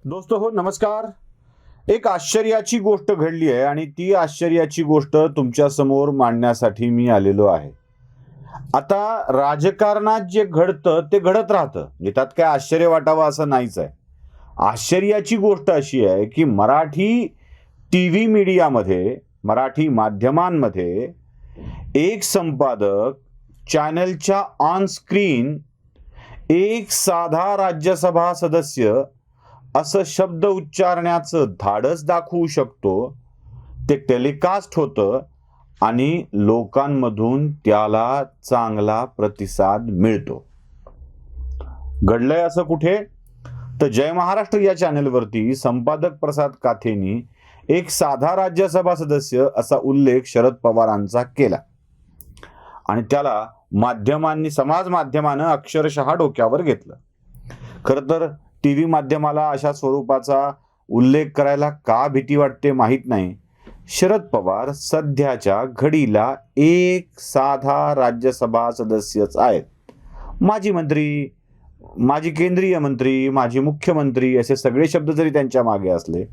दोस्तो हो नमस्कार. एक आश्चर्याची गोष्ट घडली आहे आणि ती आश्चर्याची गोष्ट तुमच्या समोर मांडण्यासाठी मी आलेलो आहे. आता राजकारणात जे घडतं ते घडत राहतं. म्हणजे त्यात काय आश्चर्य वाटावं असं नाहीच आहे. आश्चर्याची गोष्ट अशी आहे की मराठी टीव्ही मीडियामध्ये, मराठी माध्यमांमध्ये एक संपादक चॅनलच्या ऑन स्क्रीन एक साधा राज्यसभा सदस्य असं शब्द उच्चारण्याचं धाडस दाखवू शकतो. ते टेलिकास्ट होतं आणि लोकांमधून त्याला चांगला प्रतिसाद मिळतो. घडलंय असं कुठे? तर जय महाराष्ट्र या चॅनलवरती संपादक प्रसाद काथेंनी एक साधा राज्यसभा सदस्य असा उल्लेख शरद पवारांचा केला आणि त्याला माध्यमांनी, समाज माध्यमानं अक्षरशः डोक्यावर घेतलं. खरं तर टीव्ही माध्यमाला अशा स्वरूपाचा उल्लेख करायला का भीती वाटते माहीत नाही. शरद पवार सध्याच्या घडीला एक साधा राज्यसभा सदस्यच आहेत. माजी मंत्री, माजी केंद्रीय मंत्री, माजी मुख्यमंत्री असे सगळे शब्द जरी त्यांच्या मागे असले,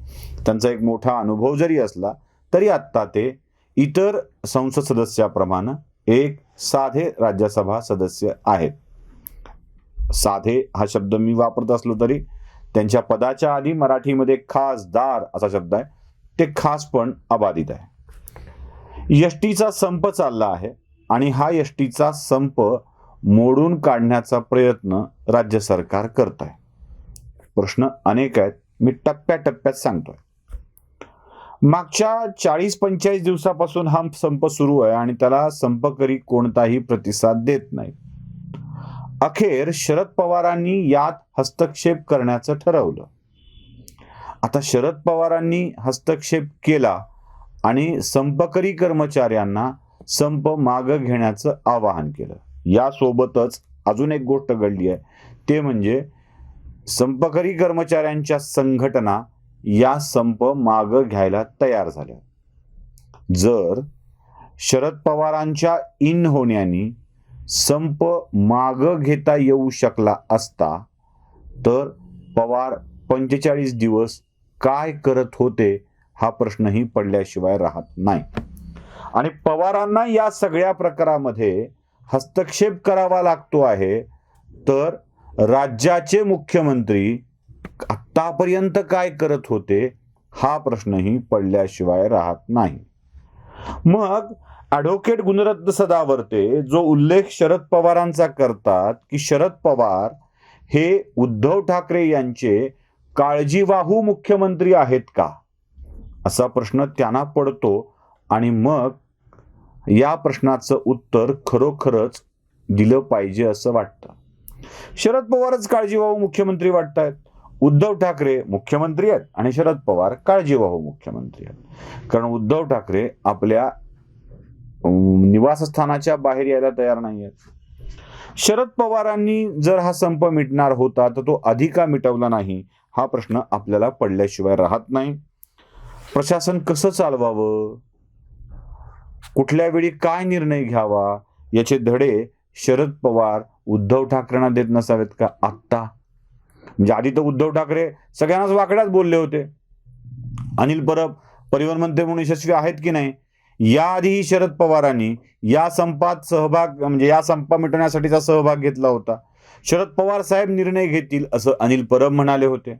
त्यांचा एक मोठा अनुभव जरी असला, तरी आत्ता ते इतर संसद सदस्याप्रमाणे एक साधे राज्यसभा सदस्य आहेत. साधे हा शब्द मी वापरत असलो तरी त्यांच्या पदाच्या आधी मराठीमध्ये खासदार असा शब्द आहे, ते खास पण अबाधित आहे. एसटीचा संप चालला आहे आणि हा एसटीचा संप मोडून काढण्याचा प्रयत्न राज्य सरकार करत आहे. प्रश्न अनेक आहेत, मी टप्प्याटप्प्यात सांगतोय. मागच्या 40-45 दिवसापासून हा संप सुरू आहे आणि त्याला संपकरी कोणताही प्रतिसाद देत नाही. अखेर शरद पवारांनी यात हस्तक्षेप करण्याचं ठरवलं. आता शरद पवारांनी हस्तक्षेप केला आणि संपकरी कर्मचाऱ्यांना संप मागं घेण्याचं आवाहन केलं. यासोबतच अजून एक गोष्ट घडली आहे, ते म्हणजे संपकरी कर्मचाऱ्यांच्या संघटना या संप मागं घ्यायला तयार झाल्या. जर शरद पवारांच्या इन होण्यानी संप मागं घेता येऊ शकला असता तर पवार 45 दिवस काय करत होते हा प्रश्नही पडल्याशिवाय राहत नाही. आणि पवारांना या सगळ्या प्रकारामध्ये हस्तक्षेप करावा लागतो आहे, तर राज्याचे मुख्यमंत्री आतापर्यंत काय करत होते हा प्रश्नही पडल्याशिवाय राहत नाही. मग ॲडव्होकेट गुणरत्न सदावर्ते जो उल्लेख शरद पवारांचा करतात की शरद पवार हे उद्धव ठाकरे यांचे काळजीवाहू मुख्यमंत्री आहेत का, असा प्रश्न त्यांना पडतो. आणि मग या प्रश्नाचं उत्तर खरोखरच दिलं पाहिजे असं वाटतं. शरद पवारच काळजीवाहू मुख्यमंत्री वाटतायत. उद्धव ठाकरे मुख्यमंत्री आहेत आणि शरद पवार काळजीवाहू मुख्यमंत्री आहेत. कारण उद्धव ठाकरे आपल्या निवासस्थानाच्या बाहेर यायला तयार नाही आहेत. शरद पवारांनी जर हा संप मिटणार होता तर तो आधी का मिटवला नाही हा प्रश्न आपल्याला पडल्याशिवाय राहत नाही. प्रशासन कसं चालवावं, कुठल्या वेळी काय निर्णय घ्यावा याचे धडे शरद पवार उद्धव ठाकरेंना देत नसावेत का आत्ता? म्हणजे आधी तर उद्धव ठाकरे सगळ्यांनाच वाकड्यात बोलले होते. अनिल परब परिवहन मंत्री म्हणून यशस्वी आहेत की नाही, याआधीही शरद पवारांनी या संपात सहभाग, म्हणजे या संपा मिटवण्यासाठीचा सहभाग घेतला होता. शरद पवार साहेब निर्णय घेतील असं अनिल परब म्हणाले होते.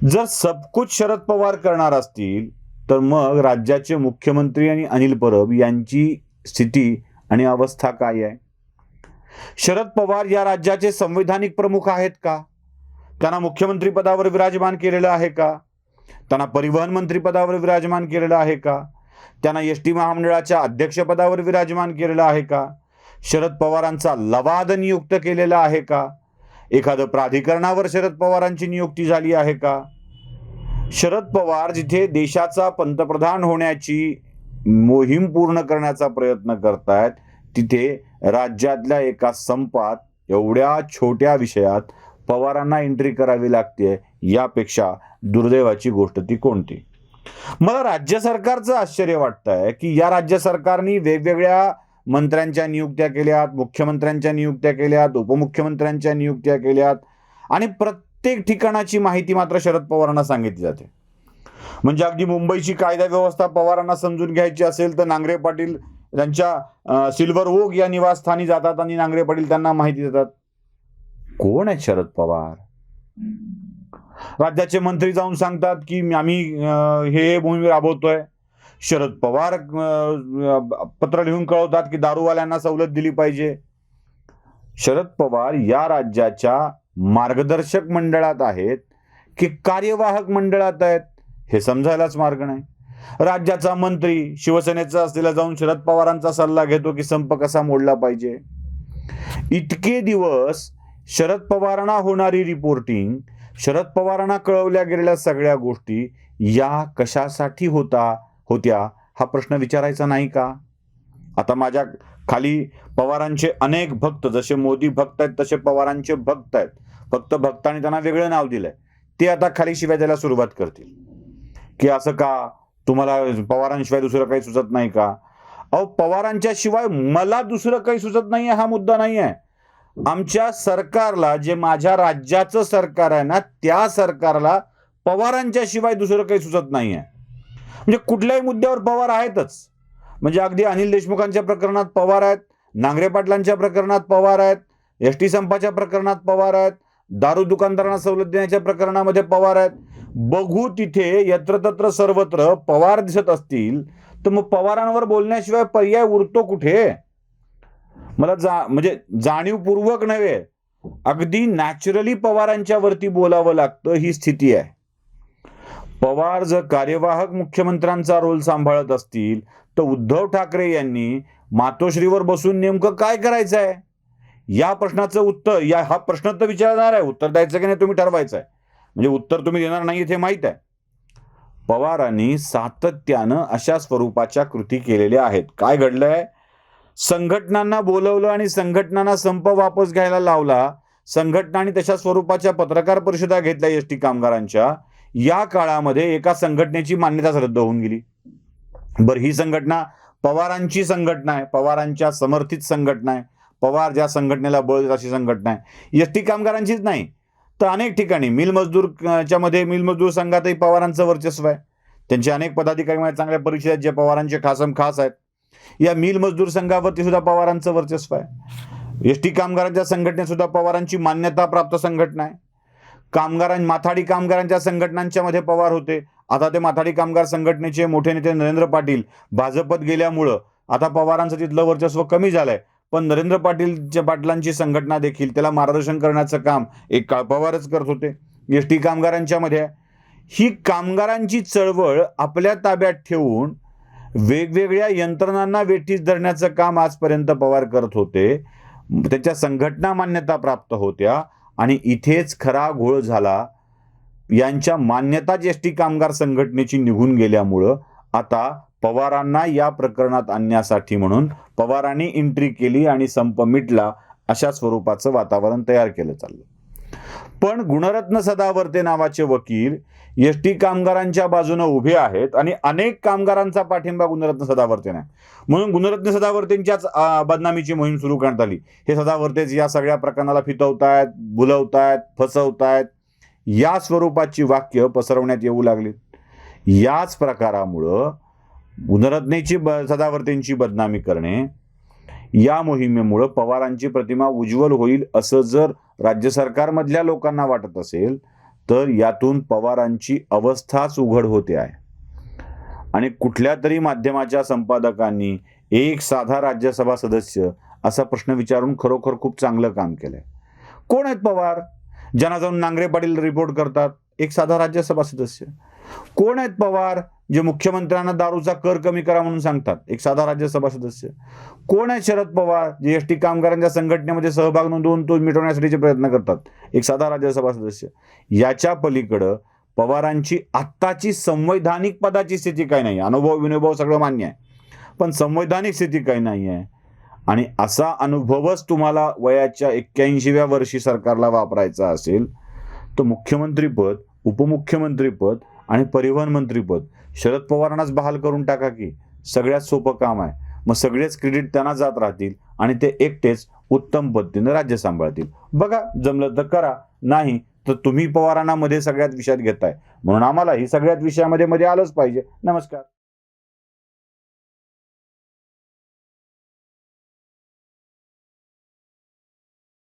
जर सबकुच शरद पवार करणार असतील तर मग राज्याचे मुख्यमंत्री आणि अनिल परब यांची स्थिती आणि अवस्था काय आहे? शरद पवार या राज्याचे संवैधानिक प्रमुख आहेत का? त्यांना मुख्यमंत्री पदावर विराजमान केलेलं आहे का? त्यांना परिवहन मंत्री पदावर विराजमान केलेलं आहे का? त्यांना एसटी महामंडळाच्या अध्यक्षपदावर विराजमान केलेलं आहे का? शरद पवारांचा लवाद नियुक्त केलेला आहे का? एखादं प्राधिकरणावर शरद पवारांची नियुक्ती झाली आहे का? शरद पवार जिथे देशाचा पंतप्रधान होण्याची मोहीम पूर्ण करण्याचा प्रयत्न करतायत, तिथे राज्यातल्या एका संपात एवढ्या छोट्या विषयात पवारांना एंट्री करावी लागते, यापेक्षा दुर्दैवाची गोष्ट ती कोणती? मला राज्य सरकारचं आश्चर्य वाटतंय की या राज्य सरकारने वेगवेगळ्या मंत्र्यांच्या नियुक्त्या केल्यात, मुख्यमंत्र्यांच्या नियुक्त्या केल्यात, उपमुख्यमंत्र्यांच्या नियुक्त्या केल्यात आणि प्रत्येक ठिकाणाची माहिती मात्र शरद पवारांना सांगितली जाते. म्हणजे अगदी मुंबईची कायदा व्यवस्था पवारांना समजून घ्यायची असेल तर नांगरे पाटील त्यांच्या सिल्वर ओक या निवासस्थानी जातात आणि नांगरे पाटील त्यांना माहिती देतात. कोण आहेत शरद पवार? राज्याचे मंत्री जाऊन सांगतात की आम्ही हे मोहीम राबवतोय. शरद पवार पत्र लिहून कळवतात की दारूवाल्यांना सवलत दिली पाहिजे. शरद पवार या राज्याच्या मार्गदर्शक मंडळात आहेत की कार्यवाहक मंडळात आहेत हे समजायलाच मार्ग नाही. राज्याचा मंत्री शिवसेनेचा असलेला जाऊन शरद पवारांचा सल्ला घेतो की संप कसा मोडला पाहिजे. इतके दिवस शरद पवारांना होणारी रिपोर्टिंग, शरद पवारांना कळवल्या गेलेल्या सगळ्या गोष्टी या कशासाठी होत्या हा प्रश्न विचारायचा नाही का? आता माझ्या खाली पवारांचे अनेक भक्त, जसे मोदी भक्त आहेत तसे पवारांचे भक्त आहेत. फक्त भक्तांनी त्यांना वेगळं नाव दिलंय. ते आता खाली शिव्या द्यायला सुरुवात करतील की असं का, तुम्हाला पवारांशिवाय दुसरं काही सुचत नाही का? अहो, पवारांच्या शिवाय मला दुसरं काही सुचत नाहीये हा मुद्दा नाही आहे. आमच्या सरकारला, जे माझ्या राज्याचं सरकार आहे ना, त्या सरकारला पवारांच्या शिवाय दुसरं काही सुचत नाहीये. म्हणजे कुठल्याही मुद्द्यावर पवार आहेतच. म्हणजे अगदी अनिल देशमुखांच्या प्रकरणात पवार आहेत, नांगरे पाटलांच्या प्रकरणात पवार आहेत, एसटी संपाच्या प्रकरणात पवार आहेत, दारू दुकानदारांना सवलत देण्याच्या प्रकरणामध्ये पवार आहेत. बघू तिथे यत्र तत्र सर्वत्र पवार दिसत असतील तर मग पवारांवर बोलण्याशिवाय पर्याय उरतो कुठे? मला म्हणजे जाणीवपूर्वक नव्हे, अगदी नॅचरली पवारांच्या वरती बोलावं लागतं, ही स्थिती आहे. पवार जर कार्यवाहक मुख्यमंत्र्यांचा रोल सांभाळत असतील तर उद्धव ठाकरे यांनी मातोश्रीवर बसून नेमकं काय करायचं आहे या प्रश्नाचं उत्तर, हा प्रश्न तर विचारणार आहे, उत्तर द्यायचं की नाही तुम्ही ठरवायचं आहे. म्हणजे उत्तर तुम्ही देणार नाही हे माहित आहे. पवारांनी सातत्यानं अशा स्वरूपाच्या कृती केलेल्या आहेत. काय घडलंय? संघटनांना बोलवलं आणि संघटनांना संप वापस घ्यायला लावला. संघटनांनी तशा स्वरूपाच्या पत्रकार परिषदा घेतल्या एसटी कामगारांच्या. या काळामध्ये एका संघटनेची मान्यताच रद्द होऊन गेली. बरं, ही संघटना पवारांची संघटना आहे, पवारांच्या समर्थित संघटना आहे, पवार ज्या संघटनेला बळ देतात अशी संघटना आहे. एसटी कामगारांचीच नाही तर अनेक ठिकाणी मिल मजदूर संघातही पवारांचं वर्चस्व आहे. त्यांचे अनेक पदाधिकारी चांगल्या परिचय आहेत जे पवारांचे खास आहेत. या मिल मजदूर संघावरती सुद्धा पवारांचं वर्चस्व आहे. एसटी कामगारांच्या संघटनेत सुद्धा पवारांची मान्यता प्राप्त संघटना आहे. माथाडी कामगारांच्या संघटनांच्या मध्ये पवार होते. आता ते माथाडी कामगार संघटनेचे मोठे नेते नरेंद्र पाटील भाजपत गेल्यामुळं आता पवारांचं तिथलं वर्चस्व कमी झालंय. पण नरेंद्र पाटलांची संघटना देखील त्याला मार्गदर्शन करण्याचं काम एक काळ पवारच करत होते. एसटी कामगारांच्या मध्ये ही कामगारांची चळवळ आपल्या ताब्यात ठेवून वेगवेगळ्या यंत्रणांना वेठीस धरण्याचं काम आजपर्यंत पवार करत होते. त्याच्या संघटना मान्यता प्राप्त होत्या आणि इथेच खरा घोळ झाला. यांच्या मान्यता एसटी कामगार संघटनेची निघून गेल्यामुळं आता पवारांना या प्रकरणात आणण्यासाठी म्हणून पवारांनी एंट्री केली आणि संप मिटला, अशा स्वरूपाचं वातावरण तयार केलं चाललं. पण गुणरत्न सदावर्ते नावाचे वकील एसटी कामगारांच्या बाजूने उभे आहेत आणि अनेक कामगारांचा पाठिंबा गुणरत्न सदावर्ते नाही, म्हणून गुणरत्न सदावर्तेंच्याच बदनामीची मोहीम सुरू करण्यात आली. हे सदावर्तेच या सगळ्या प्रकरणाला फितवतायत, भुलवतायत, फसवतायत, या स्वरूपाची वाक्य पसरवण्यात येऊ लागली. याच प्रकारामुळं सदावर्तेंची बदनामी करणे, या मोहिमेमुळं पवारांची प्रतिमा उज्ज्वल होईल असं जर राज्य सरकारमधल्या लोकांना वाटत असेल तर यातून पवारांची अवस्थाच उघड होते आहे. आणि कुठल्या तरी माध्यमाच्या संपादकांनी एक साधा राज्यसभा सदस्य असा प्रश्न विचारून खरोखर खूप चांगलं काम केलंय. कोण आहेत पवार? ज्यांना जाऊन नांगरे पाटील रिपोर्ट करतात, एक साधा राज्यसभा सदस्य. कोण आहेत पवार जे मुख्यमंत्र्यांना दारूचा कर कमी करा म्हणून सांगतात, एक साधा राज्यसभा सदस्य. कोण आहेत शरद पवार जे एसटी कामगारांच्या संघटनेमध्ये सहभाग नोंदवून तो मिटवण्यासाठीचे प्रयत्न करतात, एक साधा राज्यसभा सदस्य. याच्या पलीकडं पवारांची आत्ताची संवैधानिक पदाची स्थिती काही नाही. अनुभव विनुभव सगळं मान्य आहे, पण संवैधानिक स्थिती काही नाही आहे. आणि असा अनुभवच तुम्हाला वयाच्या 81व्या वर्षी सरकारला वापरायचा असेल तर मुख्यमंत्रीपद, उपमुख्यमंत्रीपद आणि परिवहन मंत्रीपद शरद पवारांनाच बहाल करून टाका की. सगळ्यात सोपं काम आहे. मग सगळेच क्रेडिट त्यांना जात राहतील आणि ते एकटेच उत्तम पद्धतीने राज्य सांभाळतील. बघा, जमलं तर करा, नाही तर तुम्ही पवारांना मध्ये सगळ्यात विषयात घेताय, म्हणून आम्हाला ही सगळ्यात विषयामध्ये मध्ये आलंच पाहिजे. नमस्कार.